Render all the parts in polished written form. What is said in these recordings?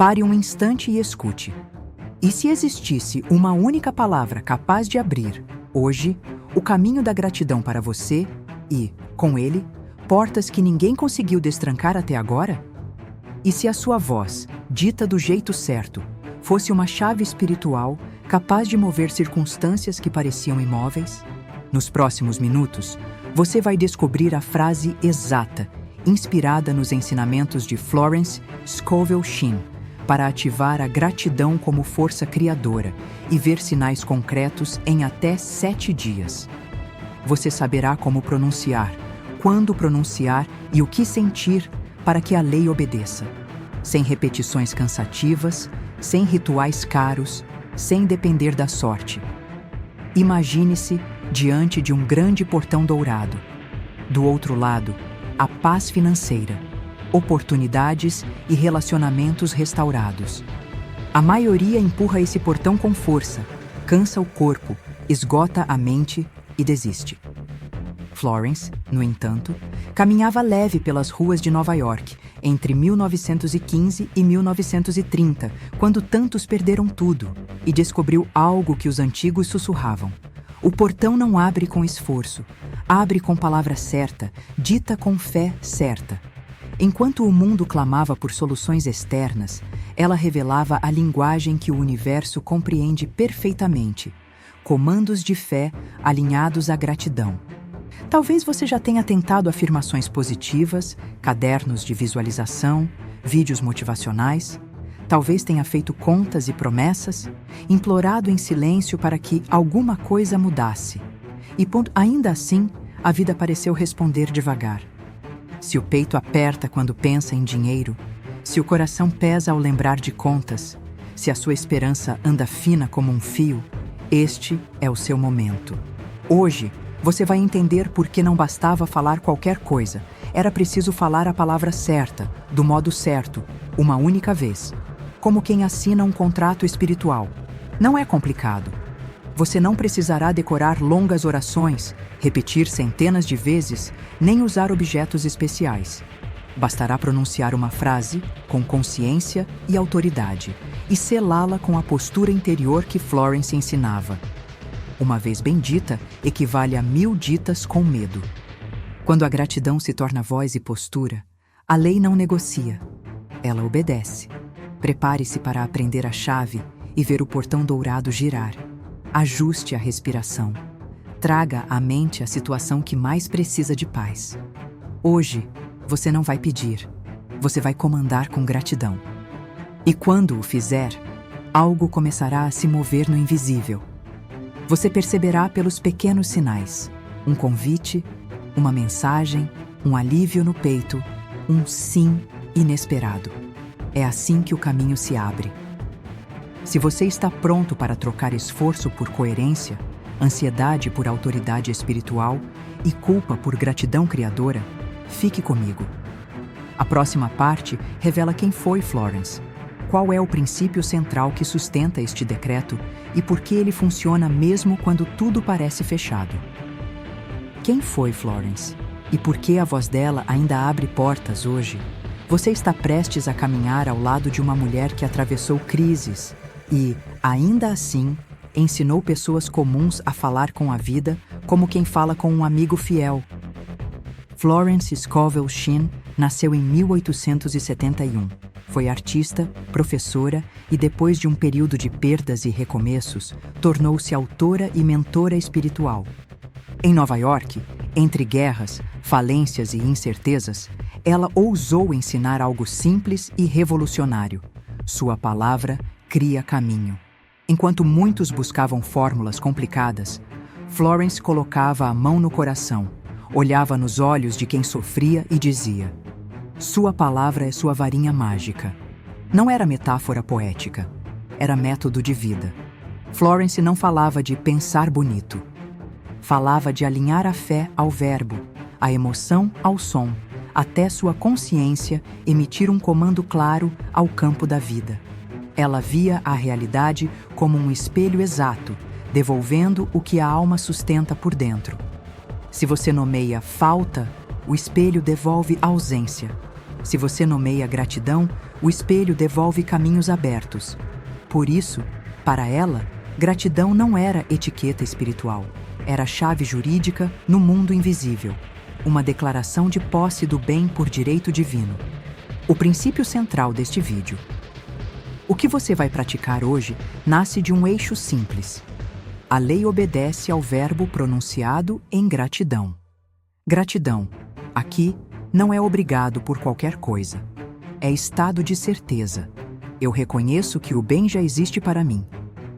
Pare um instante e escute. E se existisse uma única palavra capaz de abrir, hoje, o caminho da gratidão para você e, com ele, portas que ninguém conseguiu destrancar até agora? E se a sua voz, dita do jeito certo, fosse uma chave espiritual capaz de mover circunstâncias que pareciam imóveis? Nos próximos minutos, você vai descobrir a frase exata, inspirada nos ensinamentos de Florence Scovel Shinn, para ativar a gratidão como força criadora e ver sinais concretos em até 7 dias. Você saberá como pronunciar, quando pronunciar e o que sentir para que a lei obedeça. Sem repetições cansativas, sem rituais caros, sem depender da sorte. Imagine-se diante de um grande portão dourado. Do outro lado, a paz financeira, oportunidades e relacionamentos restaurados. A maioria empurra esse portão com força, cansa o corpo, esgota a mente e desiste. Florence, no entanto, caminhava leve pelas ruas de Nova York entre 1915 e 1930, quando tantos perderam tudo, e descobriu algo que os antigos sussurravam. O portão não abre com esforço, abre com palavra certa, dita com fé certa. Enquanto o mundo clamava por soluções externas, ela revelava a linguagem que o universo compreende perfeitamente, comandos de fé alinhados à gratidão. Talvez você já tenha tentado afirmações positivas, cadernos de visualização, vídeos motivacionais. Talvez tenha feito contas e promessas, implorado em silêncio para que alguma coisa mudasse. E ainda assim, a vida pareceu responder devagar. Se o peito aperta quando pensa em dinheiro, se o coração pesa ao lembrar de contas, se a sua esperança anda fina como um fio, este é o seu momento. Hoje, você vai entender por que não bastava falar qualquer coisa. Era preciso falar a palavra certa, do modo certo, uma única vez. Como quem assina um contrato espiritual. Não é complicado. Você não precisará decorar longas orações, repetir centenas de vezes, nem usar objetos especiais. Bastará pronunciar uma frase com consciência e autoridade e selá-la com a postura interior que Florence ensinava. Uma vez bem dita, equivale a 1000 ditas com medo. Quando a gratidão se torna voz e postura, a lei não negocia, ela obedece. Prepare-se para aprender a chave e ver o portão dourado girar. Ajuste a respiração. Traga à mente a situação que mais precisa de paz. Hoje, você não vai pedir, você vai comandar com gratidão. E quando o fizer, algo começará a se mover no invisível. Você perceberá pelos pequenos sinais, um convite, uma mensagem, um alívio no peito, um sim inesperado. É assim que o caminho se abre. Se você está pronto para trocar esforço por coerência, ansiedade por autoridade espiritual e culpa por gratidão criadora, fique comigo. A próxima parte revela quem foi Florence, qual é o princípio central que sustenta este decreto e por que ele funciona mesmo quando tudo parece fechado. Quem foi Florence? E por que a voz dela ainda abre portas hoje? Você está prestes a caminhar ao lado de uma mulher que atravessou crises e, ainda assim, ensinou pessoas comuns a falar com a vida como quem fala com um amigo fiel. Florence Scovel Shinn nasceu em 1871. Foi artista, professora e, depois de um período de perdas e recomeços, tornou-se autora e mentora espiritual. Em Nova York, entre guerras, falências e incertezas, ela ousou ensinar algo simples e revolucionário. Sua palavra cria caminho. Enquanto muitos buscavam fórmulas complicadas, Florence colocava a mão no coração, olhava nos olhos de quem sofria e dizia: sua palavra é sua varinha mágica. Não era metáfora poética, era método de vida. Florence não falava de pensar bonito. Falava de alinhar a fé ao verbo, a emoção ao som, até sua consciência emitir um comando claro ao campo da vida. Ela via a realidade como um espelho exato, devolvendo o que a alma sustenta por dentro. Se você nomeia falta, o espelho devolve ausência. Se você nomeia gratidão, o espelho devolve caminhos abertos. Por isso, para ela, gratidão não era etiqueta espiritual. Era chave jurídica no mundo invisível. Uma declaração de posse do bem por direito divino. O princípio central deste vídeo. O que você vai praticar hoje nasce de um eixo simples. A lei obedece ao verbo pronunciado em gratidão. Gratidão, aqui, não é obrigado por qualquer coisa. É estado de certeza. Eu reconheço que o bem já existe para mim,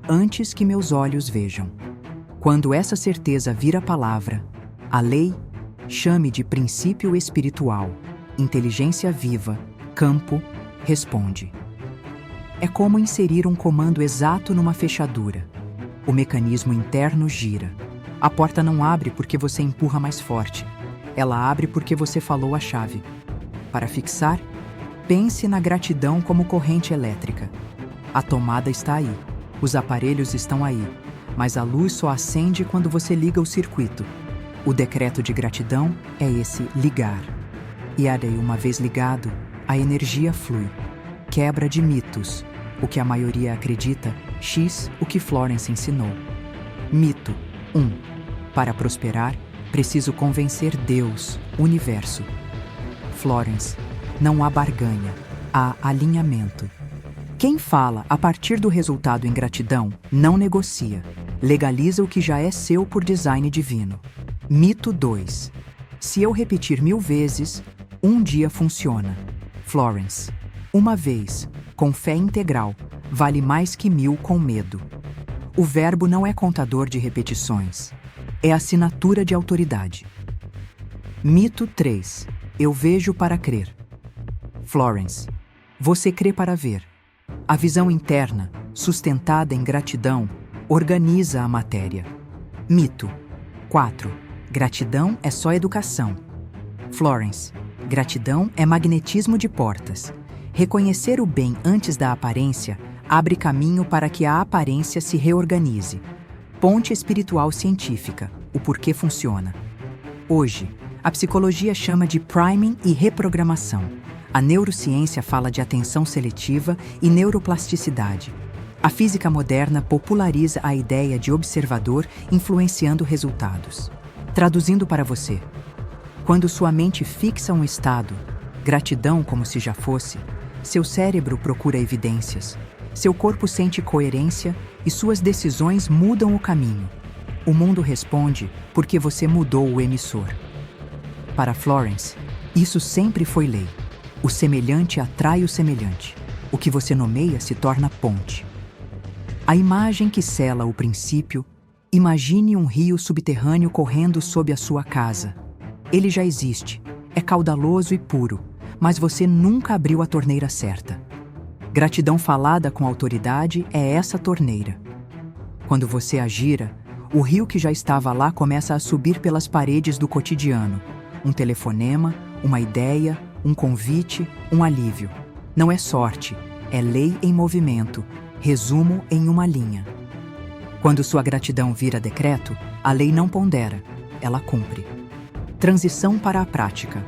antes que meus olhos vejam. Quando essa certeza vira palavra, a lei, chame de princípio espiritual, inteligência viva, campo, responde. É como inserir um comando exato numa fechadura. O mecanismo interno gira. A porta não abre porque você empurra mais forte. Ela abre porque você falou a chave. Para fixar, pense na gratidão como corrente elétrica. A tomada está aí. Os aparelhos estão aí. Mas a luz só acende quando você liga o circuito. O decreto de gratidão é esse ligar. E aí, uma vez ligado, a energia flui. Quebra de mitos. O que a maioria acredita, X o que Florence ensinou. Mito 1. Para prosperar, preciso convencer Deus, universo. Florence, não há barganha, há alinhamento. Quem fala a partir do resultado em gratidão não negocia, legaliza o que já é seu por design divino. Mito 2. Se eu repetir 1000 vezes, um dia funciona. Florence, uma vez, com fé integral, vale mais que 1000 com medo. O verbo não é contador de repetições. É assinatura de autoridade. Mito 3. Eu vejo para crer. Florence, você crê para ver. A visão interna, sustentada em gratidão, organiza a matéria. Mito 4. Gratidão é só educação. Florence, gratidão é magnetismo de portas. Reconhecer o bem antes da aparência abre caminho para que a aparência se reorganize. Ponte espiritual científica, o porquê funciona. Hoje, a psicologia chama de priming e reprogramação. A neurociência fala de atenção seletiva e neuroplasticidade. A física moderna populariza a ideia de observador influenciando resultados. Traduzindo para você, quando sua mente fixa um estado, gratidão como se já fosse, seu cérebro procura evidências, seu corpo sente coerência e suas decisões mudam o caminho. O mundo responde porque você mudou o emissor. Para Florence, isso sempre foi lei. O semelhante atrai o semelhante. O que você nomeia se torna ponte. A imagem que sela o princípio, imagine um rio subterrâneo correndo sob a sua casa. Ele já existe, é caudaloso e puro, mas você nunca abriu a torneira certa. Gratidão falada com autoridade é essa torneira. Quando você a gira, o rio que já estava lá começa a subir pelas paredes do cotidiano. Um telefonema, uma ideia, um convite, um alívio. Não é sorte, é lei em movimento, resumo em uma linha. Quando sua gratidão vira decreto, a lei não pondera, ela cumpre. Transição para a prática.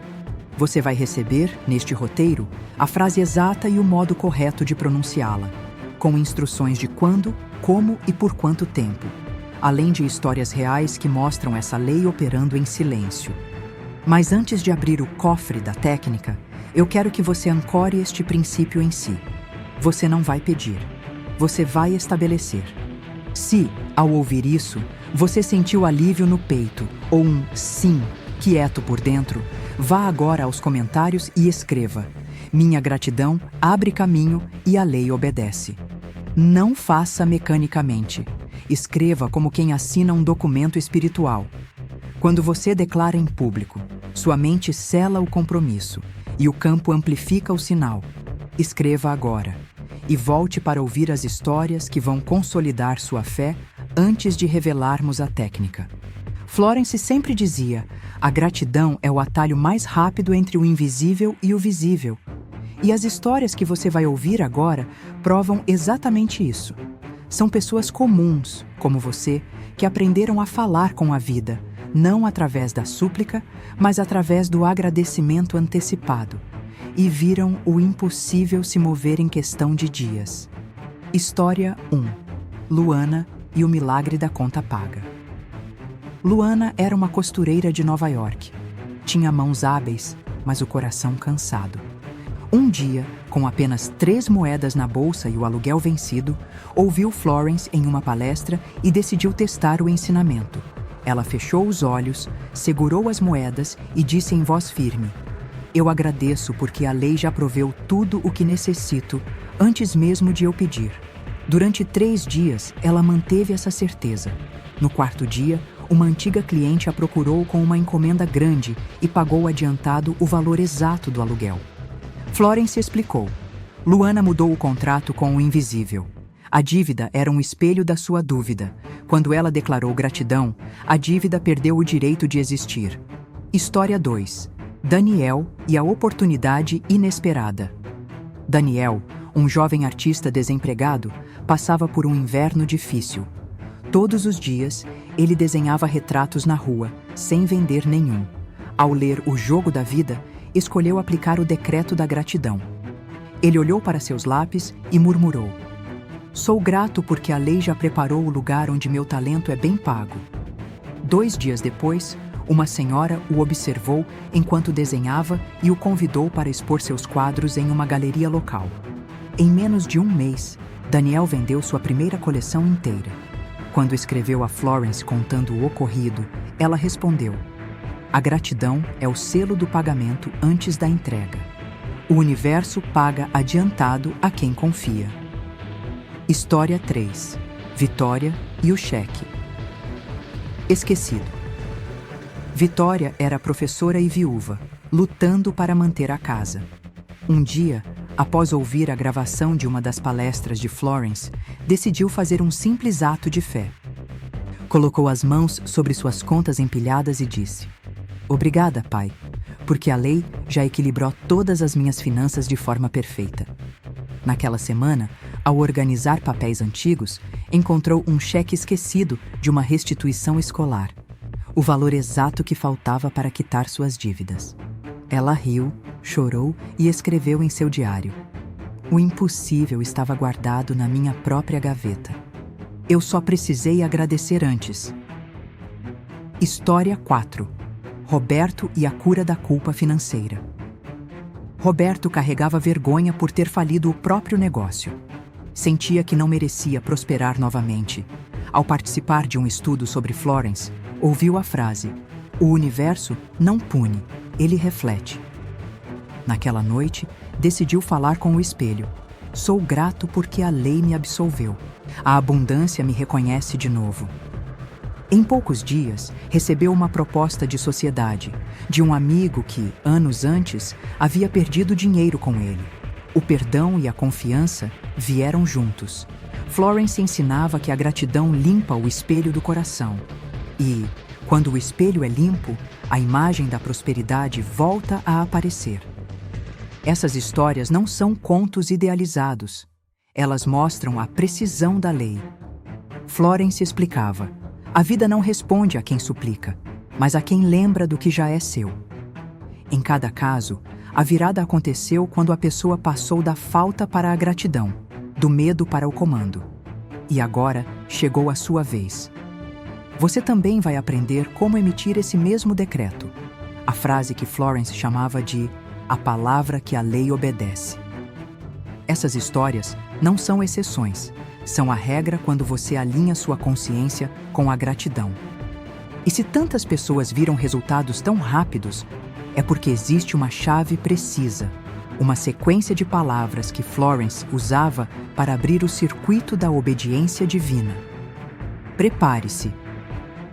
Você vai receber, neste roteiro, a frase exata e o modo correto de pronunciá-la, com instruções de quando, como e por quanto tempo, além de histórias reais que mostram essa lei operando em silêncio. Mas antes de abrir o cofre da técnica, eu quero que você ancore este princípio em si. Você não vai pedir, você vai estabelecer. Se, ao ouvir isso, você sentiu alívio no peito ou um sim quieto por dentro, vá agora aos comentários e escreva: minha gratidão abre caminho e a lei obedece. Não faça mecanicamente. Escreva como quem assina um documento espiritual. Quando você declara em público, sua mente sela o compromisso e o campo amplifica o sinal. Escreva agora e volte para ouvir as histórias que vão consolidar sua fé antes de revelarmos a técnica. Florence sempre dizia: a gratidão é o atalho mais rápido entre o invisível e o visível. E as histórias que você vai ouvir agora provam exatamente isso. São pessoas comuns, como você, que aprenderam a falar com a vida, não através da súplica, mas através do agradecimento antecipado. e viram o impossível se mover em questão de dias. História 1. Luana e o milagre da conta paga. Luana era uma costureira de Nova York. Tinha mãos hábeis, mas o coração cansado. Um dia, com apenas 3 moedas na bolsa e o aluguel vencido, ouviu Florence em uma palestra e decidiu testar o ensinamento. Ela fechou os olhos, segurou as moedas e disse em voz firme: "Eu agradeço porque a lei já proveu tudo o que necessito antes mesmo de eu pedir." Durante 3 dias, ela manteve essa certeza. No 4º dia, uma antiga cliente a procurou com uma encomenda grande e pagou adiantado o valor exato do aluguel. Florence explicou. Luana mudou o contrato com o invisível. A dívida era um espelho da sua dúvida. Quando ela declarou gratidão, a dívida perdeu o direito de existir. História 2. Daniel e a oportunidade inesperada. Daniel, um jovem artista desempregado, passava por um inverno difícil. Todos os dias, ele desenhava retratos na rua, sem vender nenhum. Ao ler O Jogo da Vida, escolheu aplicar o decreto da gratidão. Ele olhou para seus lápis e murmurou: "Sou grato porque a lei já preparou o lugar onde meu talento é bem pago." 2 dias depois, uma senhora o observou enquanto desenhava e o convidou para expor seus quadros em uma galeria local. Em menos de 1 mês, Daniel vendeu sua primeira coleção inteira. Quando escreveu a Florence contando o ocorrido, ela respondeu: "A gratidão é o selo do pagamento antes da entrega. O universo paga adiantado a quem confia." História 3. Vitória e o cheque. Esquecido. Vitória era professora e viúva, lutando para manter a casa. Um dia, após ouvir a gravação de uma das palestras de Florence, decidiu fazer um simples ato de fé. Colocou as mãos sobre suas contas empilhadas e disse: "Obrigada, Pai, porque a lei já equilibrou todas as minhas finanças de forma perfeita." Naquela semana, ao organizar papéis antigos, encontrou um cheque esquecido de uma restituição escolar, o valor exato que faltava para quitar suas dívidas. Ela riu, chorou e escreveu em seu diário: "O impossível estava guardado na minha própria gaveta. Eu só precisei agradecer antes." História 4. Roberto e a cura da culpa financeira. Roberto carregava vergonha por ter falido o próprio negócio. Sentia que não merecia prosperar novamente. Ao participar de um estudo sobre Florence, ouviu a frase: "O universo não pune, ele reflete." Naquela noite, decidiu falar com o espelho: "Sou grato porque a lei me absolveu. A abundância me reconhece de novo." Em poucos dias, recebeu uma proposta de sociedade, de um amigo que, anos antes, havia perdido dinheiro com ele. O perdão e a confiança vieram juntos. Florence ensinava que a gratidão limpa o espelho do coração. E, quando o espelho é limpo, a imagem da prosperidade volta a aparecer. Essas histórias não são contos idealizados. Elas mostram a precisão da lei. Florence explicava: "A vida não responde a quem suplica, mas a quem lembra do que já é seu." Em cada caso, a virada aconteceu quando a pessoa passou da falta para a gratidão, do medo para o comando. E agora chegou a sua vez. Você também vai aprender como emitir esse mesmo decreto, a frase que Florence chamava de "a palavra que a lei obedece." Essas histórias não são exceções, são a regra quando você alinha sua consciência com a gratidão. E se tantas pessoas viram resultados tão rápidos, é porque existe uma chave precisa, uma sequência de palavras que Florence usava para abrir o circuito da obediência divina. Prepare-se.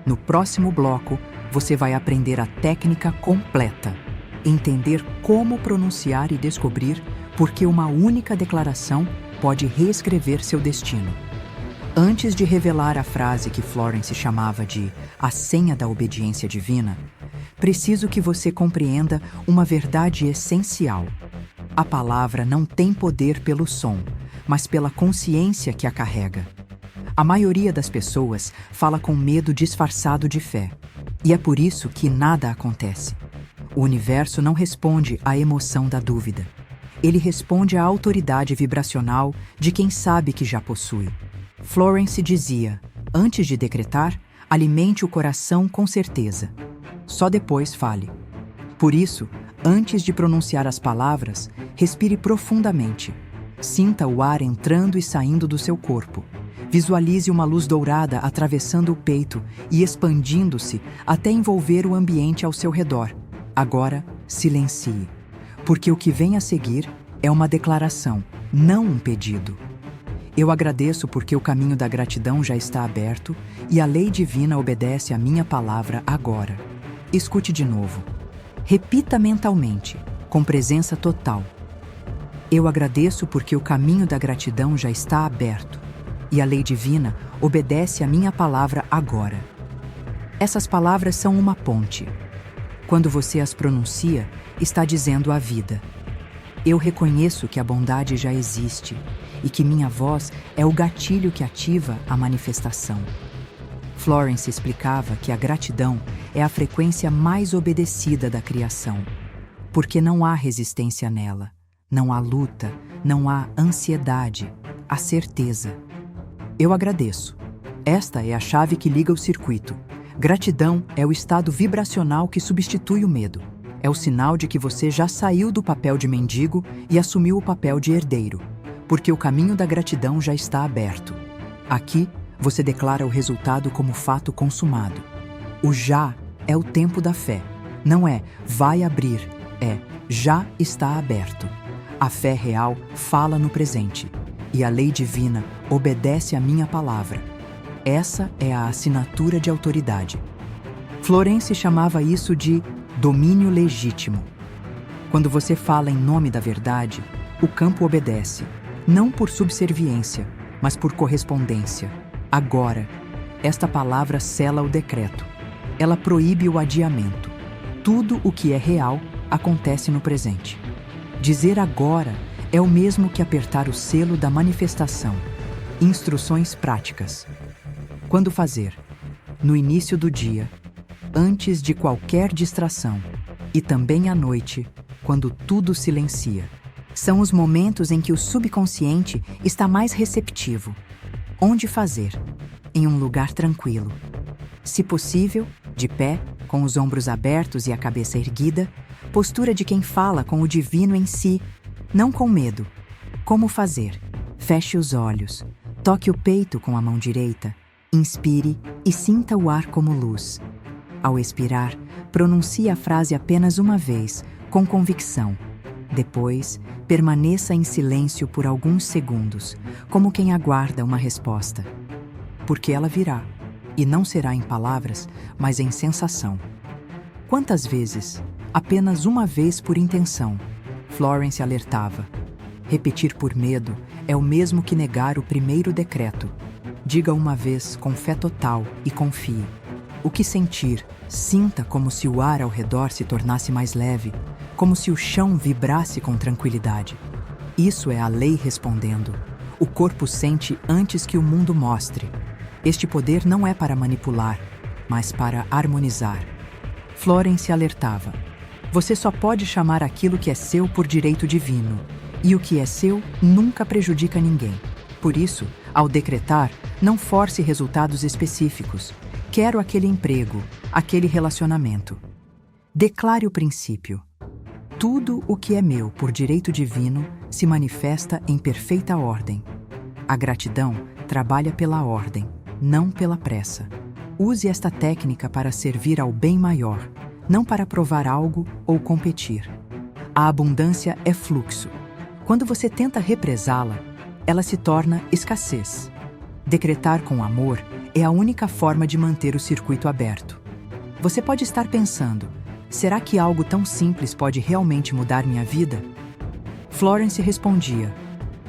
No próximo bloco, você vai aprender a técnica completa, entender como pronunciar e descobrir por que uma única declaração pode reescrever seu destino. Antes de revelar a frase que Florence chamava de a senha da obediência divina, preciso que você compreenda uma verdade essencial. A palavra não tem poder pelo som, mas pela consciência que a carrega. A maioria das pessoas fala com medo disfarçado de fé, e é por isso que nada acontece. O universo não responde à emoção da dúvida. Ele responde à autoridade vibracional de quem sabe que já possui. Florence dizia: antes de decretar, alimente o coração com certeza. Só depois fale. Por isso, antes de pronunciar as palavras, respire profundamente. Sinta o ar entrando e saindo do seu corpo. Visualize uma luz dourada atravessando o peito e expandindo-se até envolver o ambiente ao seu redor. Agora, silencie, porque o que vem a seguir é uma declaração, não um pedido. Eu agradeço porque o caminho da gratidão já está aberto e a lei divina obedece à minha palavra agora. Escute de novo. Repita mentalmente, com presença total. Eu agradeço porque o caminho da gratidão já está aberto e a lei divina obedece à minha palavra agora. Essas palavras são uma ponte. Quando você as pronuncia, está dizendo à vida: eu reconheço que a bondade já existe e que minha voz é o gatilho que ativa a manifestação. Florence explicava que a gratidão é a frequência mais obedecida da criação, porque não há resistência nela, não há luta, não há ansiedade, há certeza. Eu agradeço. Esta é a chave que liga o circuito. Gratidão é o estado vibracional que substitui o medo. É o sinal de que você já saiu do papel de mendigo e assumiu o papel de herdeiro, porque o caminho da gratidão já está aberto. Aqui, você declara o resultado como fato consumado. O já é o tempo da fé. Não é vai abrir, é já está aberto. A fé real fala no presente e a lei divina obedece à minha palavra. Essa é a assinatura de autoridade. Florence chamava isso de domínio legítimo. Quando você fala em nome da verdade, o campo obedece, não por subserviência, mas por correspondência. Agora, esta palavra sela o decreto. Ela proíbe o adiamento. Tudo o que é real acontece no presente. Dizer agora é o mesmo que apertar o selo da manifestação. Instruções práticas. Quando fazer? No início do dia, antes de qualquer distração, e também à noite, quando tudo silencia. São os momentos em que o subconsciente está mais receptivo. Onde fazer? Em um lugar tranquilo. Se possível, de pé, com os ombros abertos e a cabeça erguida, postura de quem fala com o divino em si, não com medo. Como fazer? Feche os olhos, toque o peito com a mão direita, inspire e sinta o ar como luz. Ao expirar, pronuncie a frase apenas uma vez, com convicção. Depois, permaneça em silêncio por alguns segundos, como quem aguarda uma resposta. Porque ela virá, e não será em palavras, mas em sensação. Quantas vezes? Apenas uma vez por intenção. Florence alertava. Repetir por medo é o mesmo que negar o primeiro decreto. Diga uma vez com fé total e confie. O que sentir, sinta como se o ar ao redor se tornasse mais leve, como se o chão vibrasse com tranquilidade. Isso é a lei respondendo. O corpo sente antes que o mundo mostre. Este poder não é para manipular, mas para harmonizar. Florence alertava. Você só pode chamar aquilo que é seu por direito divino, e o que é seu nunca prejudica ninguém. Por isso, ao decretar, não force resultados específicos. Quero aquele emprego, aquele relacionamento. Declare o princípio. Tudo o que é meu por direito divino se manifesta em perfeita ordem. A gratidão trabalha pela ordem, não pela pressa. Use esta técnica para servir ao bem maior, não para provar algo ou competir. A abundância é fluxo. Quando você tenta represá-la, ela se torna escassez. Decretar com amor é a única forma de manter o circuito aberto. Você pode estar pensando, será que algo tão simples pode realmente mudar minha vida? Florence respondia,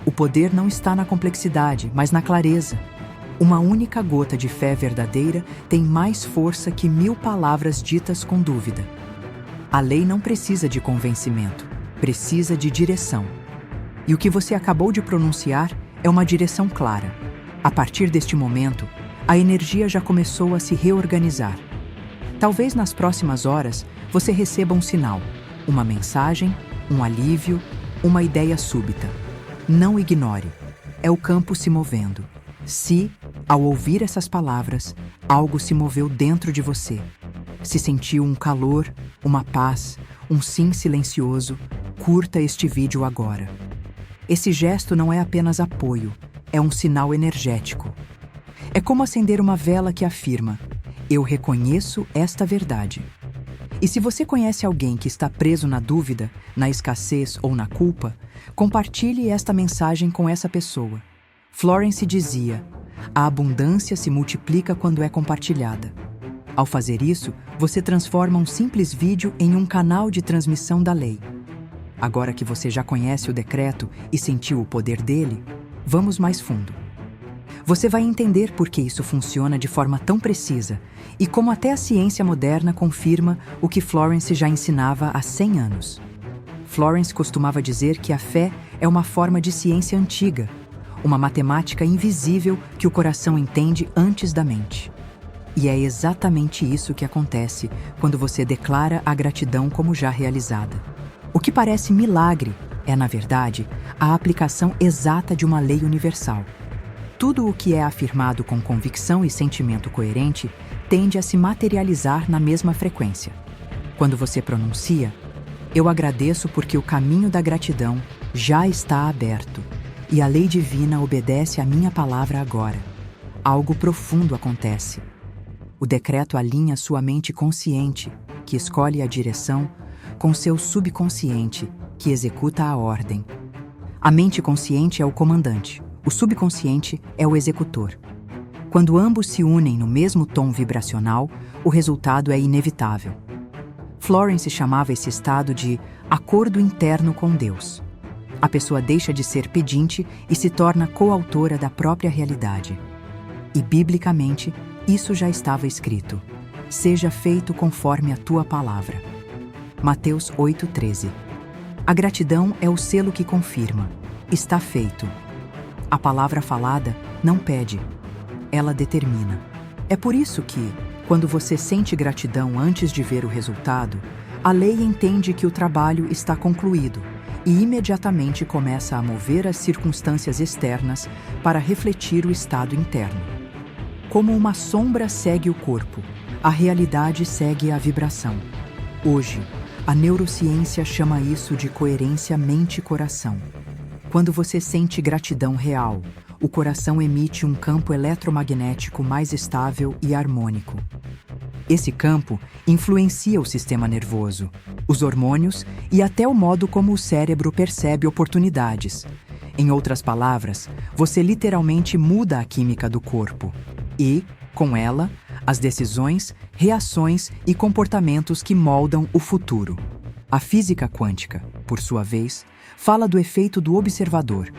o poder não está na complexidade, mas na clareza. Uma única gota de fé verdadeira tem mais força que 1000 palavras ditas com dúvida. A lei não precisa de convencimento, precisa de direção. E o que você acabou de pronunciar é uma direção clara. A partir deste momento, a energia já começou a se reorganizar. Talvez nas próximas horas você receba um sinal, uma mensagem, um alívio, uma ideia súbita. Não ignore. É o campo se movendo. Se, ao ouvir essas palavras, algo se moveu dentro de você, se sentiu um calor, uma paz, um sim silencioso, curta este vídeo agora. Esse gesto não é apenas apoio, é um sinal energético. É como acender uma vela que afirma: eu reconheço esta verdade. E se você conhece alguém que está preso na dúvida, na escassez ou na culpa, compartilhe esta mensagem com essa pessoa. Florence dizia: a abundância se multiplica quando é compartilhada. Ao fazer isso, você transforma um simples vídeo em um canal de transmissão da lei. Agora que você já conhece o decreto e sentiu o poder dele, vamos mais fundo. Você vai entender por que isso funciona de forma tão precisa e como até a ciência moderna confirma o que Florence já ensinava há 100 anos. Florence costumava dizer que a fé é uma forma de ciência antiga, uma matemática invisível que o coração entende antes da mente. E é exatamente isso que acontece quando você declara a gratidão como já realizada. O que parece milagre é, na verdade, a aplicação exata de uma lei universal. Tudo o que é afirmado com convicção e sentimento coerente tende a se materializar na mesma frequência. Quando você pronuncia: eu agradeço porque o caminho da gratidão já está aberto e a lei divina obedece à minha palavra agora, algo profundo acontece. O decreto alinha sua mente consciente, que escolhe a direção, com seu subconsciente, que executa a ordem. A mente consciente é o comandante, o subconsciente é o executor. Quando ambos se unem no mesmo tom vibracional, o resultado é inevitável. Florence chamava esse estado de acordo interno com Deus. A pessoa deixa de ser pedinte e se torna coautora da própria realidade. E, biblicamente, isso já estava escrito: seja feito conforme a tua palavra. Mateus 8,13. A gratidão é o selo que confirma: está feito. A palavra falada não pede, ela determina. É por isso que, quando você sente gratidão antes de ver o resultado, a lei entende que o trabalho está concluído e imediatamente começa a mover as circunstâncias externas para refletir o estado interno. Como uma sombra segue o corpo, a realidade segue a vibração. Hoje, a neurociência chama isso de coerência mente-coração. Quando você sente gratidão real, o coração emite um campo eletromagnético mais estável e harmônico. Esse campo influencia o sistema nervoso, os hormônios e até o modo como o cérebro percebe oportunidades. Em outras palavras, você literalmente muda a química do corpo e, com ela, as decisões, reações e comportamentos que moldam o futuro. A física quântica, por sua vez, fala do efeito do observador.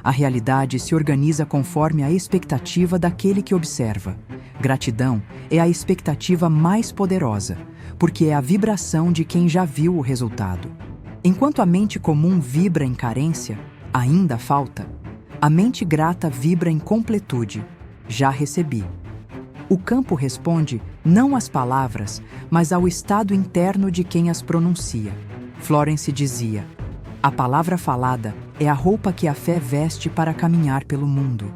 A realidade se organiza conforme a expectativa daquele que observa. Gratidão é a expectativa mais poderosa, porque é a vibração de quem já viu o resultado. Enquanto a mente comum vibra em carência, ainda falta, a mente grata vibra em completude, já recebi. O campo responde não às palavras, mas ao estado interno de quem as pronuncia. Florence dizia: a palavra falada é a roupa que a fé veste para caminhar pelo mundo.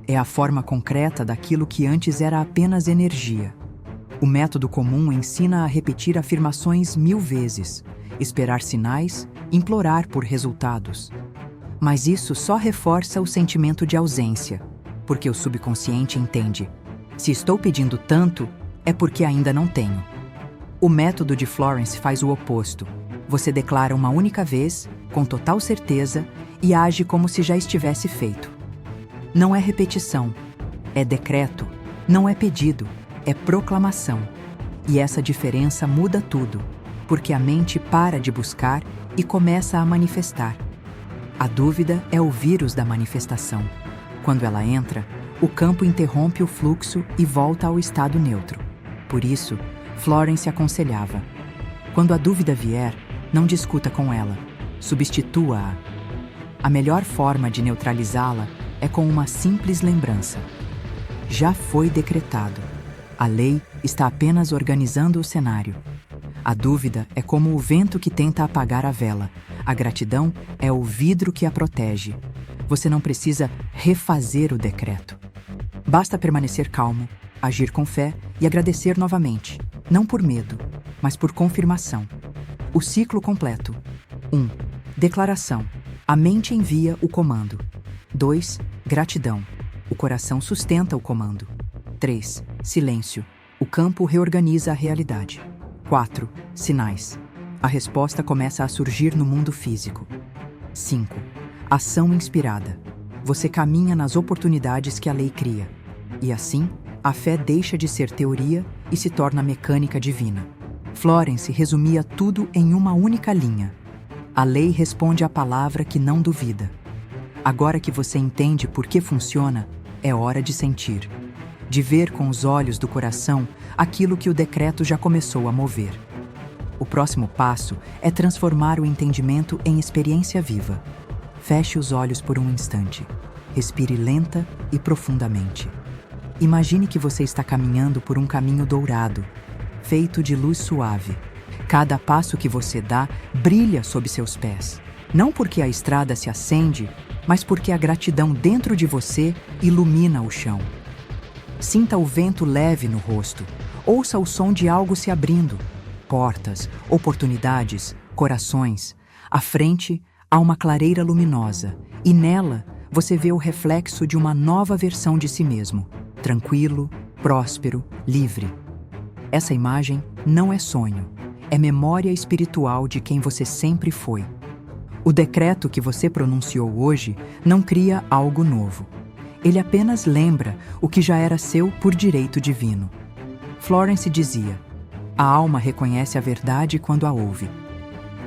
É a forma concreta daquilo que antes era apenas energia. O método comum ensina a repetir afirmações 1000 vezes, esperar sinais, implorar por resultados. Mas isso só reforça o sentimento de ausência, porque o subconsciente entende: se estou pedindo tanto, é porque ainda não tenho. O método de Florence faz o oposto. Você declara uma única vez, com total certeza, e age como se já estivesse feito. Não é repetição, é decreto, não é pedido, é proclamação. E essa diferença muda tudo, porque a mente para de buscar e começa a manifestar. A dúvida é o vírus da manifestação. Quando ela entra, o campo interrompe o fluxo e volta ao estado neutro. Por isso, Florence aconselhava: quando a dúvida vier, não discuta com ela, substitua-a. A melhor forma de neutralizá-la é com uma simples lembrança: já foi decretado. A lei está apenas organizando o cenário. A dúvida é como o vento que tenta apagar a vela. A gratidão é o vidro que a protege. Você não precisa refazer o decreto. Basta permanecer calmo, agir com fé e agradecer novamente, não por medo, mas por confirmação. O ciclo completo. 1. Declaração. A mente envia o comando. 2. Gratidão. O coração sustenta o comando. 3. Silêncio. O campo reorganiza a realidade. 4. Sinais. A resposta começa a surgir no mundo físico. 5. Ação inspirada. Você caminha nas oportunidades que a lei cria. E assim, a fé deixa de ser teoria e se torna mecânica divina. Florence resumia tudo em uma única linha. A lei responde à palavra que não duvida. Agora que você entende por que funciona, é hora de sentir. De ver com os olhos do coração aquilo que o decreto já começou a mover. O próximo passo é transformar o entendimento em experiência viva. Feche os olhos por um instante. Respire lenta e profundamente. Imagine que você está caminhando por um caminho dourado, feito de luz suave. Cada passo que você dá brilha sob seus pés. Não porque a estrada se acende, mas porque a gratidão dentro de você ilumina o chão. Sinta o vento leve no rosto. Ouça o som de algo se abrindo. Portas, oportunidades, corações. À frente, há uma clareira luminosa, e nela você vê o reflexo de uma nova versão de si mesmo. Tranquilo, próspero, livre. Essa imagem não é sonho, é memória espiritual de quem você sempre foi. O decreto que você pronunciou hoje não cria algo novo. Ele apenas lembra o que já era seu por direito divino. Florence dizia: a alma reconhece a verdade quando a ouve.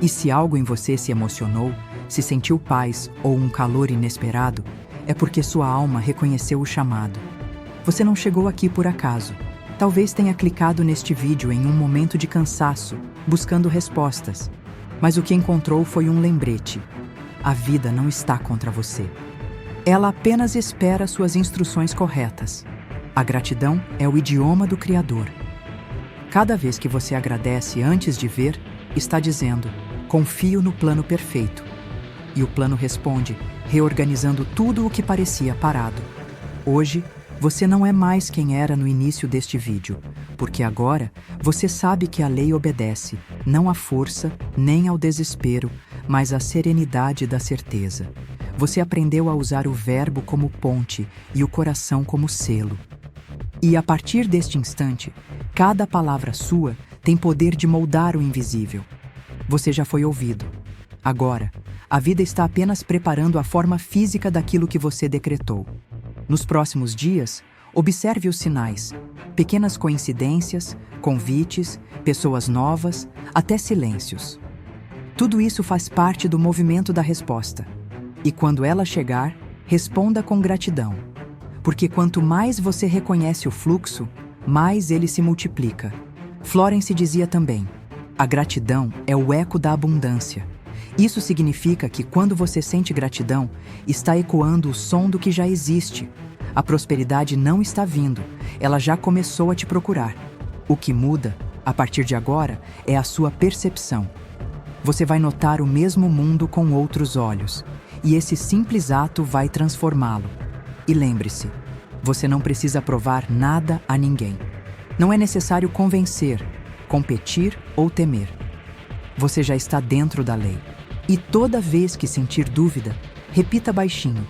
E se algo em você se emocionou, se sentiu paz ou um calor inesperado, é porque sua alma reconheceu o chamado. Você não chegou aqui por acaso. Talvez tenha clicado neste vídeo em um momento de cansaço, buscando respostas. Mas o que encontrou foi um lembrete. A vida não está contra você. Ela apenas espera suas instruções corretas. A gratidão é o idioma do Criador. Cada vez que você agradece antes de ver, está dizendo: confio no plano perfeito. E o plano responde, reorganizando tudo o que parecia parado. Hoje, você não é mais quem era no início deste vídeo, porque agora você sabe que a lei obedece, não à força, nem ao desespero, mas à serenidade da certeza. Você aprendeu a usar o verbo como ponte e o coração como selo. E a partir deste instante, cada palavra sua tem poder de moldar o invisível. Você já foi ouvido. Agora, a vida está apenas preparando a forma física daquilo que você decretou. Nos próximos dias, observe os sinais, pequenas coincidências, convites, pessoas novas, até silêncios. Tudo isso faz parte do movimento da resposta. E quando ela chegar, responda com gratidão. Porque quanto mais você reconhece o fluxo, mais ele se multiplica. Florence dizia também: a gratidão é o eco da abundância. Isso significa que quando você sente gratidão, está ecoando o som do que já existe. A prosperidade não está vindo, ela já começou a te procurar. O que muda, a partir de agora, é a sua percepção. Você vai notar o mesmo mundo com outros olhos, e esse simples ato vai transformá-lo. E lembre-se, você não precisa provar nada a ninguém. Não é necessário convencer, competir ou temer. Você já está dentro da lei. E toda vez que sentir dúvida, repita baixinho: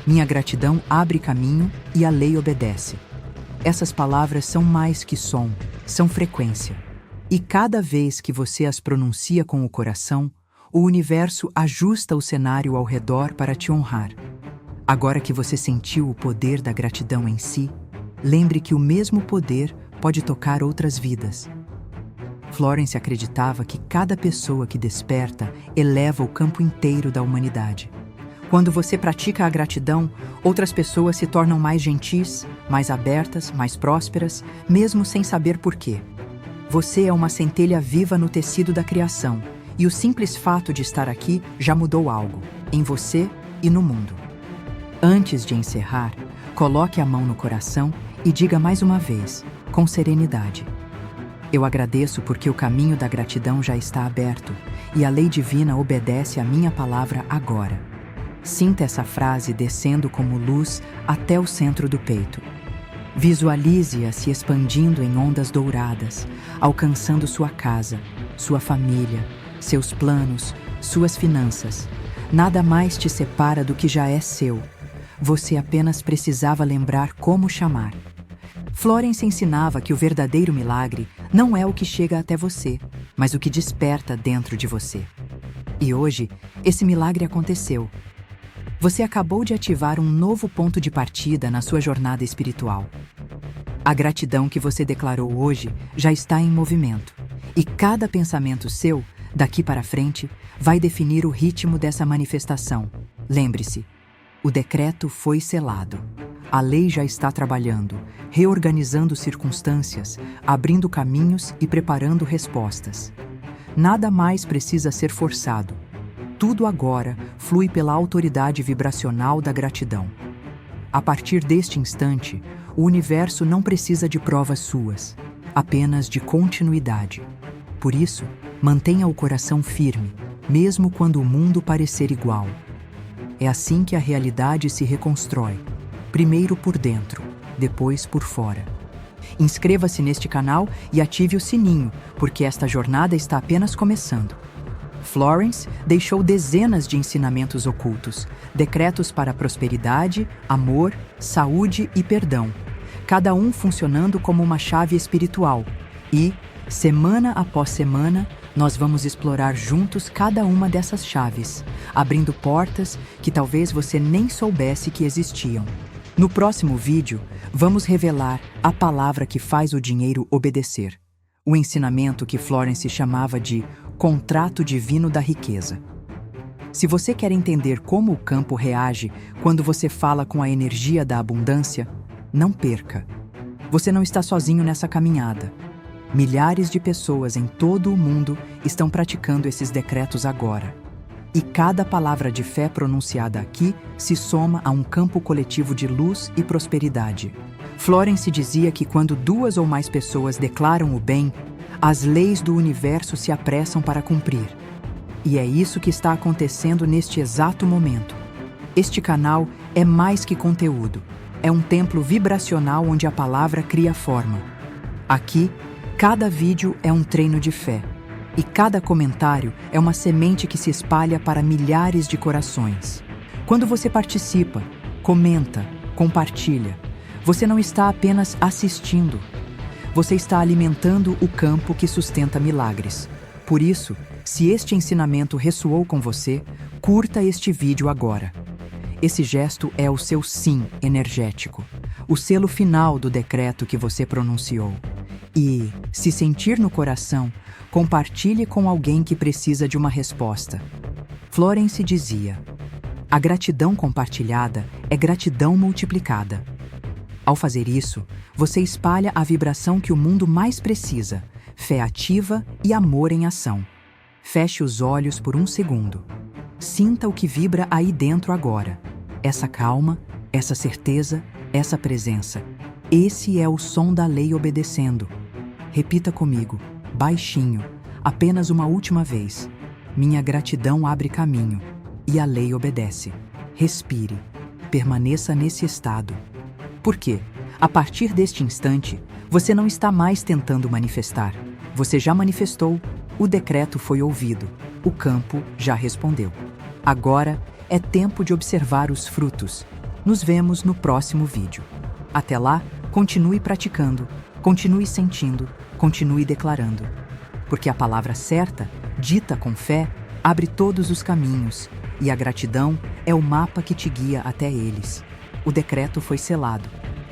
minha gratidão abre caminho e a lei obedece. Essas palavras são mais que som, são frequência. E cada vez que você as pronuncia com o coração, o universo ajusta o cenário ao redor para te honrar. Agora que você sentiu o poder da gratidão em si, lembre que o mesmo poder pode tocar outras vidas. Florence acreditava que cada pessoa que desperta eleva o campo inteiro da humanidade. Quando você pratica a gratidão, outras pessoas se tornam mais gentis, mais abertas, mais prósperas, mesmo sem saber por quê. Você é uma centelha viva no tecido da criação, e o simples fato de estar aqui já mudou algo, em você e no mundo. Antes de encerrar, coloque a mão no coração e diga mais uma vez: com serenidade. Eu agradeço porque o caminho da gratidão já está aberto e a lei divina obedece à minha palavra agora. Sinta essa frase descendo como luz até o centro do peito. Visualize-a se expandindo em ondas douradas, alcançando sua casa, sua família, seus planos, suas finanças. Nada mais te separa do que já é seu. Você apenas precisava lembrar como chamar. Florence ensinava que o verdadeiro milagre não é o que chega até você, mas o que desperta dentro de você. E hoje, esse milagre aconteceu. Você acabou de ativar um novo ponto de partida na sua jornada espiritual. A gratidão que você declarou hoje já está em movimento, e cada pensamento seu, daqui para frente, vai definir o ritmo dessa manifestação. Lembre-se, o decreto foi selado. A lei já está trabalhando, reorganizando circunstâncias, abrindo caminhos e preparando respostas. Nada mais precisa ser forçado. Tudo agora flui pela autoridade vibracional da gratidão. A partir deste instante, o universo não precisa de provas suas, apenas de continuidade. Por isso, mantenha o coração firme, mesmo quando o mundo parecer igual. É assim que a realidade se reconstrói, primeiro por dentro, depois por fora. Inscreva-se neste canal e ative o sininho, porque esta jornada está apenas começando. Florence deixou dezenas de ensinamentos ocultos, decretos para prosperidade, amor, saúde e perdão, cada um funcionando como uma chave espiritual. E, semana após semana, nós vamos explorar juntos cada uma dessas chaves, abrindo portas que talvez você nem soubesse que existiam. No próximo vídeo, vamos revelar a palavra que faz o dinheiro obedecer, o ensinamento que Florence chamava de contrato divino da riqueza. Se você quer entender como o campo reage quando você fala com a energia da abundância, não perca. Você não está sozinho nessa caminhada. Milhares de pessoas em todo o mundo estão praticando esses decretos agora. E cada palavra de fé pronunciada aqui se soma a um campo coletivo de luz e prosperidade. Florence dizia que quando duas ou mais pessoas declaram o bem, as leis do universo se apressam para cumprir. E é isso que está acontecendo neste exato momento. Este canal é mais que conteúdo. É um templo vibracional onde a palavra cria forma. Aqui, cada vídeo é um treino de fé. E cada comentário é uma semente que se espalha para milhares de corações. Quando você participa, comenta, compartilha, você não está apenas assistindo. Você está alimentando o campo que sustenta milagres. Por isso, se este ensinamento ressoou com você, curta este vídeo agora. Esse gesto é o seu sim energético, o selo final do decreto que você pronunciou. E, se sentir no coração, compartilhe com alguém que precisa de uma resposta. Florence dizia: a gratidão compartilhada é gratidão multiplicada. Ao fazer isso, você espalha a vibração que o mundo mais precisa, fé ativa e amor em ação. Feche os olhos por um segundo. Sinta o que vibra aí dentro agora. Essa calma, essa certeza, essa presença. Esse é o som da lei obedecendo. Repita comigo, baixinho, apenas uma última vez. Minha gratidão abre caminho e a lei obedece. Respire. Permaneça nesse estado. Por quê? A partir deste instante, você não está mais tentando manifestar. Você já manifestou, o decreto foi ouvido, o campo já respondeu. Agora é tempo de observar os frutos. Nos vemos no próximo vídeo. Até lá, continue praticando, continue sentindo, continue declarando. Porque a palavra certa, dita com fé, abre todos os caminhos, e a gratidão é o mapa que te guia até eles. O decreto foi selado.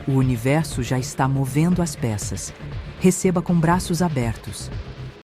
O universo já está movendo as peças. Receba com braços abertos.